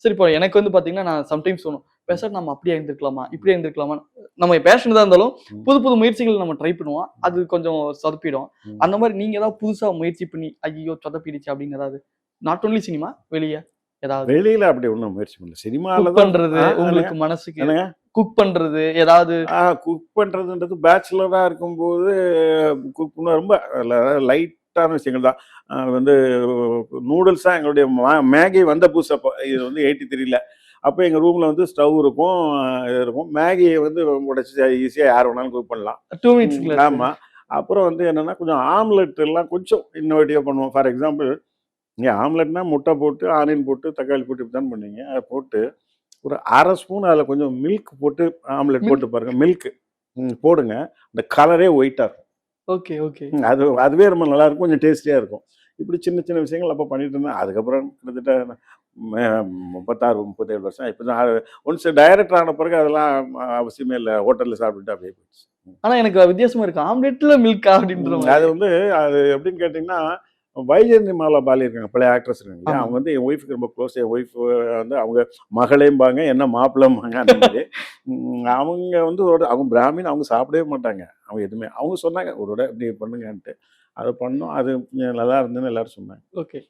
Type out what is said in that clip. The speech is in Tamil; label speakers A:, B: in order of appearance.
A: சரி இப்போ எனக்கு வந்து பார்த்தீங்கன்னா, நான் சம்டைம்ஸ் தோணும். பேசாம நம்ம அப்படியே இருந்திருக்கலாமா? இப்படியே இருந்திருக்கலாமா? நம்ம பேஷன் தான் இருந்தாலும்,
B: ம்.
A: புது புது முயற்சிகள் நம்ம ட்ரை பண்ணுவோம். அது கொஞ்சம் சொதப்பிடும்.
B: ம்.
A: அந்த மாரி நீங்க ஏதாவது புதுசா முயற்சி பண்ணி, ஐய்யயோ! சொதப்பிடுச்சு அப்படின்னு ஏதாவது? நாட் ஒன்லி சினிமா, வெளிய ஏதாவது?
B: வெளியில அப்படி ஒண்ணும் முயற்சி பண்ணல. சினிமால
A: குக்
B: தான்
A: பண்றது,
B: என்னங்க?
A: உங்களுக்கு மனசுக்கு
B: என்னங்க?
A: குக் பண்றது, ஏதாவது
B: குக் பண்றதுன்றது பேச்சுலரா இருக்கும்போது குக் பண்ண ரொம்ப லைட்டான விஷயங்கள் தான். வந்து நூடுல்ஸ் தான் எங்களுடைய மேகி வந்த புதுசு அப்போ. இது வந்து 83ல. அப்போ எங்க ரூம்ல வந்து ஸ்டவ் இருக்கும், இது இருக்கும். மேகிய வந்து உடைச்சு ஈஸியா யார் வேணாலும் குக் பண்ணலாம்.
A: 2 மினிட்ஸ்ங்களா அது?
B: ஆமா. அப்புறம் வந்து என்னன்னா, கொஞ்சம் ஆம்லெட் எல்லாம் கொஞ்சம் இன்னோவேட்டிவா பண்ணுவோம். ஃபார் எக்ஸாம்பிள், நீங்க ஆம்லெட்னா முட்டை போட்டு, ஆனியன் போட்டு, தக்காளி போட்டு இப்படி தான் பண்ணுவீங்க. அத போட்டு ஒரு 1/2 ஸ்பூன் அதில கொஞ்சம் மில்க் போட்டு ஆம்லெட்
A: மில்க்
B: போட்டு பாருங்க. மில்க் போடுங்க. அந்த கலரே ஒயிட்டா இருக்கும்.
A: Okay, okay.
B: அதுவே ரொம்ப நல்லாயிருக்கும். கொஞ்சம் டேஸ்டியா இருக்கும். இப்படி சின்ன சின்ன விஷயங்கள் அப்போ பண்ணிட்டு இருந்தேன். அதுக்கப்புறம் கிட்டத்தட்ட மே 36, 37 வருஷம். இப்ப தான் ஒன்ஸ் டைரக்டர் ஆன பிறகு அதெல்லாம் அவசியமே இல்ல. ஹோட்டல்ல சாப்பிட்டுட்டு அப்படியே போயிடுச்சு.
A: ஆனா எனக்கு வித்தியாசமா இருக்கு. ஆம்லெட்ல மில்க்கா அப்படின்ற
B: அது
A: மாரி.
B: வந்து அது எப்படின்னு கேட்டீங்கன்னா, வைஜெயந்திமாலா பாலி இருக்காங்க. பழைய ஆக்ட்ரஸ் இருக்காங்க இல்லையா?
A: ஆமா.
B: அவங்க வந்து என் ஒய்ஃப்க்கு ரொம்ப க்ளோஸ். என் ஒய்ஃப் வந்து அவங்க மகளேம்பாங்க, என்ன மாப்பிள்ளைம்பாங்க அந்த மாரி. அவங்க வந்து அவங்க பிராமின் அவங்க சாப்பிடவே மாட்டாங்க. அவங்க எதுவுமே. அவங்க சொன்னாங்க, "ஒரு தடவ இப்படி பண்ணுங்கன்ட்டு." அத பண்ணோம். அது நல்லா இருந்ததுன்னு எல்லாரும் சொன்னாங்க.
A: ஓகே.